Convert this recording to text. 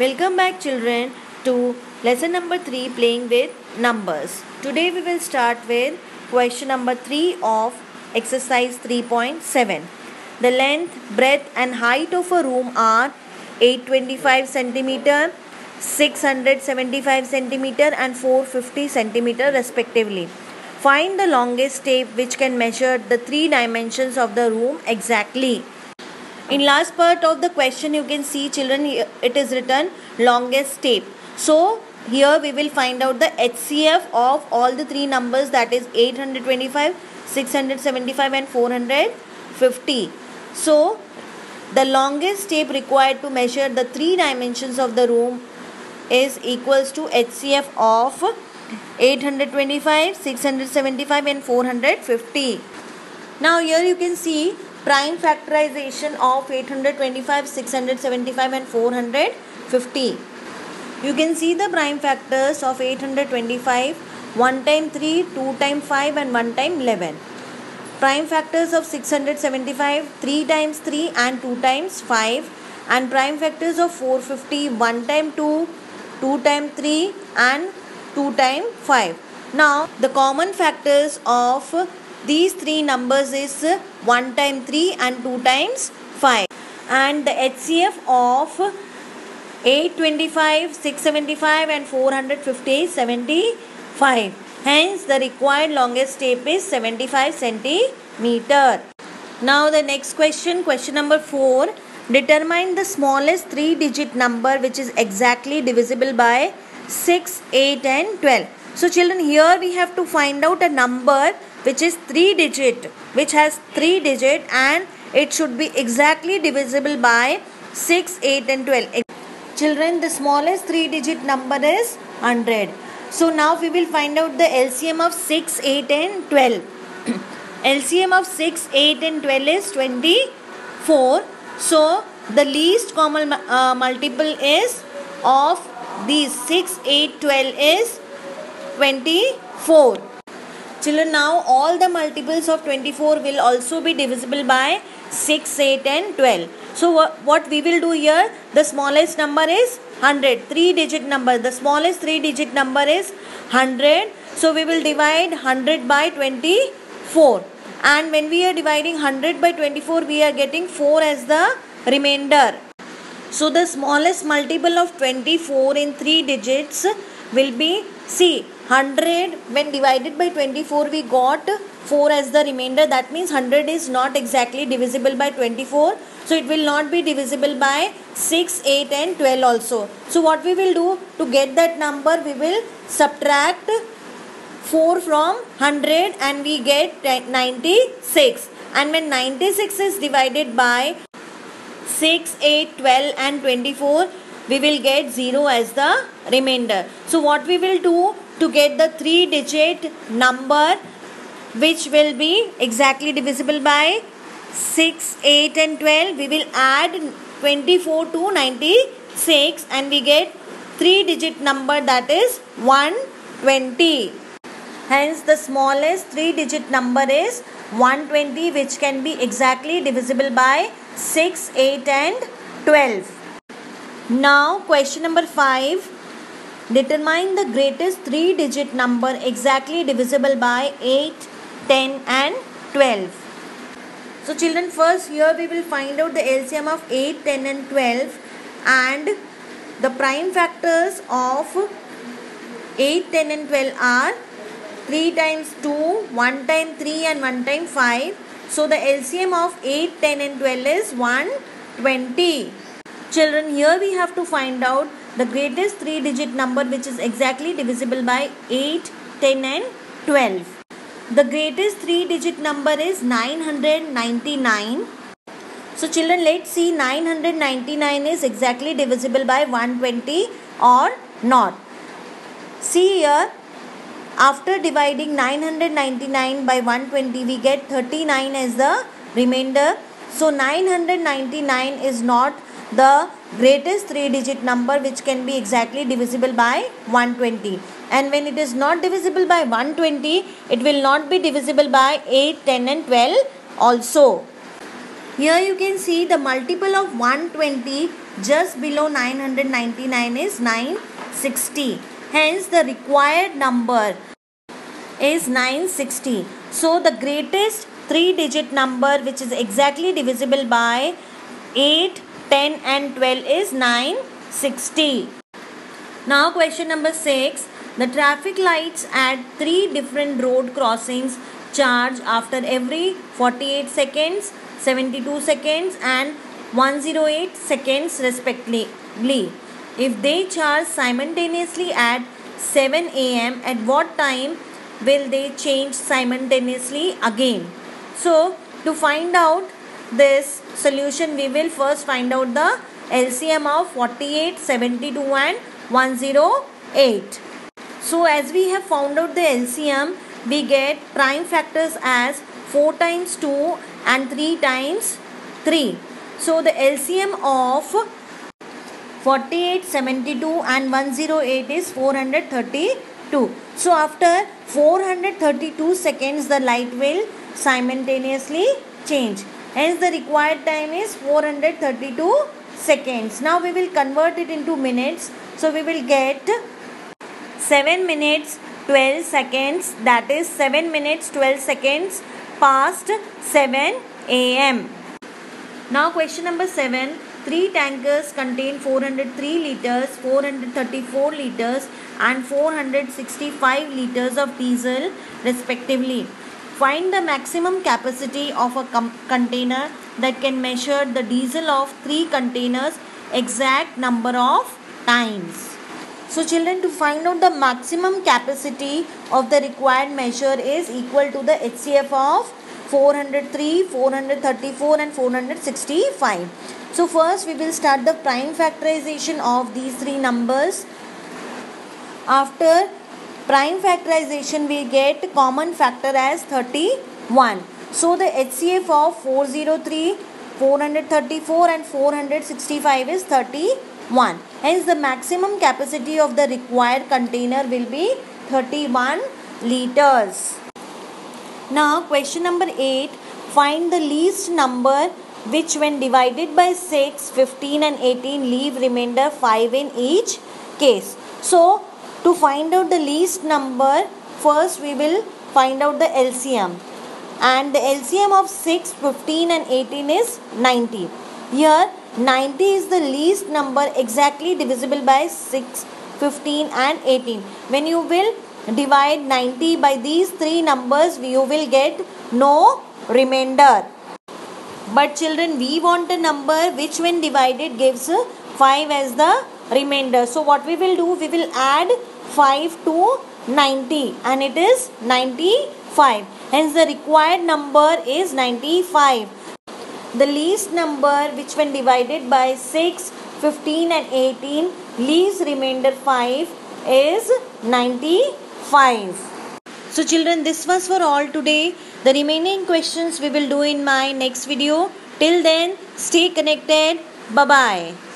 Welcome back children to lesson number 3 playing with numbers. Today we will start with question number 3 of exercise 3.7. The length, breadth and height of a room are 825 centimeter, 675 centimeter and 450 centimeter respectively. Find the longest tape which can measure the 3 dimensions of the room exactly. In last part of the question you can see children it is written longest tape. So here we will find out the HCF of all the 3 numbers, that is 825, 675 and 450. So the longest tape required to measure the 3 dimensions of the room is equals to HCF of 825, 675 and 450. Now here you can see prime factorization of 825, 675 and 450. You can see the prime factors of 825, 1 times 3, 2 times 5 and 1 times 11. Prime factors of 675, 3 times 3 and 2 times 5. And prime factors of 450, 1 times 2, 2 times 3 and 2 times 5. Now the common factors of these 3 numbers is 1 times 3 and 2 times 5. And the HCF of 825, 675 and 450 is 75. Hence the required longest tape is 75 centimeter. Now the next question, question number 4. Determine the smallest 3-digit number which is exactly divisible by 6, 8 and 12. So children, here we have to find out a number which is 3-digit, which has 3 digits and it should be exactly divisible by 6, 8 and 12. Children, the smallest 3-digit number is 100. So now we will find out the LCM of 6, 8 and 12. LCM of 6, 8 and 12 is 24. So the least common multiple is of these 6, 8, 12 is 24. Children, now all the multiples of 24 will also be divisible by 6, 8 and 12. So what we will do here, the smallest number is 100, 3-digit number. The smallest 3-digit number is 100. So we will divide 100 by 24. And when we are dividing 100 by 24, we are getting 4 as the remainder. So the smallest multiple of 24 in 3 digits will be, see, 100 when divided by 24 we got 4 as the remainder. That means 100 is not exactly divisible by 24. So it will not be divisible by 6, 8 and 12 also. So what we will do to get that number, we will subtract 4 from 100 and we get 96. And when 96 is divided by 6, 8, 12 and 24, we will get 0 as the remainder. So what we will do to get the 3-digit number which will be exactly divisible by 6, 8 and 12, we will add 24 to 96 and we get 3-digit number, that is 120. Hence the smallest 3-digit number is 120, which can be exactly divisible by 6, 8 and 12. Now question number 5. Determine the greatest 3-digit number exactly divisible by 8, 10 and 12. So children, first here we will find out the LCM of 8, 10 and 12 and the prime factors of 8, 10 and 12 are 3 times 2, 1 times 3 and 1 times 5. So the LCM of 8, 10 and 12 is 120. Children, here we have to find out the greatest 3-digit number which is exactly divisible by 8, 10 and 12. The greatest 3-digit number is 999. So children, let's see 999 is exactly divisible by 120 or not. See here, after dividing 999 by 120, we get 39 as the remainder. So 999 is not the greatest 3-digit number which can be exactly divisible by 120. And when it is not divisible by 120, it will not be divisible by 8, 10 and 12 also. Here you can see the multiple of 120 just below 999 is 960. Hence the required number is 960. So the greatest 3-digit number which is exactly divisible by 8, 10 and 12 is 960. Now question number 6. The traffic lights at 3 different road crossings charge after every 48 seconds, 72 seconds and 108 seconds respectively. If they charge simultaneously at 7 am, at what time will they change simultaneously again? So to find out this solution, we will first find out the LCM of 48, 72 and 108. So as we have found out the LCM, we get prime factors as 4 times 2 and 3 times 3. So the LCM of 48, 72 and 108 is 432. So after 432 seconds the light will simultaneously change. Hence the required time is 432 seconds. Now we will convert it into minutes. So we will get 7 minutes 12 seconds, that is 7 minutes 12 seconds past 7 am. Now question number 7. 3 tankers contain 403 liters, 434 liters and 465 liters of diesel respectively. Find the maximum capacity of a container that can measure the diesel of 3 containers exact number of times. So children, to find out the maximum capacity of the required measure is equal to the HCF of 403, 434 and 465. So first we will start the prime factorization of these 3 numbers. After prime factorization we get common factor as 31. So the HCF of 403, 434 and 465 is 31. Hence the maximum capacity of the required container will be 31 liters. Now question number 8. Find the least number which when divided by 6, 15 and 18 leave remainder 5 in each case. So to find out the least number, first we will find out the LCM. And the LCM of 6, 15 and 18 is 90. Here 90 is the least number exactly divisible by 6, 15 and 18. When you will divide 90 by these 3 numbers, you will get no remainder. But children, we want a number which when divided gives 5 as the remainder. So what we will do, we will add 5 to 90 and it is 95. Hence the required number is 95. The least number which when divided by 6, 15 and 18 leaves remainder 5 is 95. So children, this was for all today. The remaining questions we will do in my next video. Till then, stay connected. Bye-bye.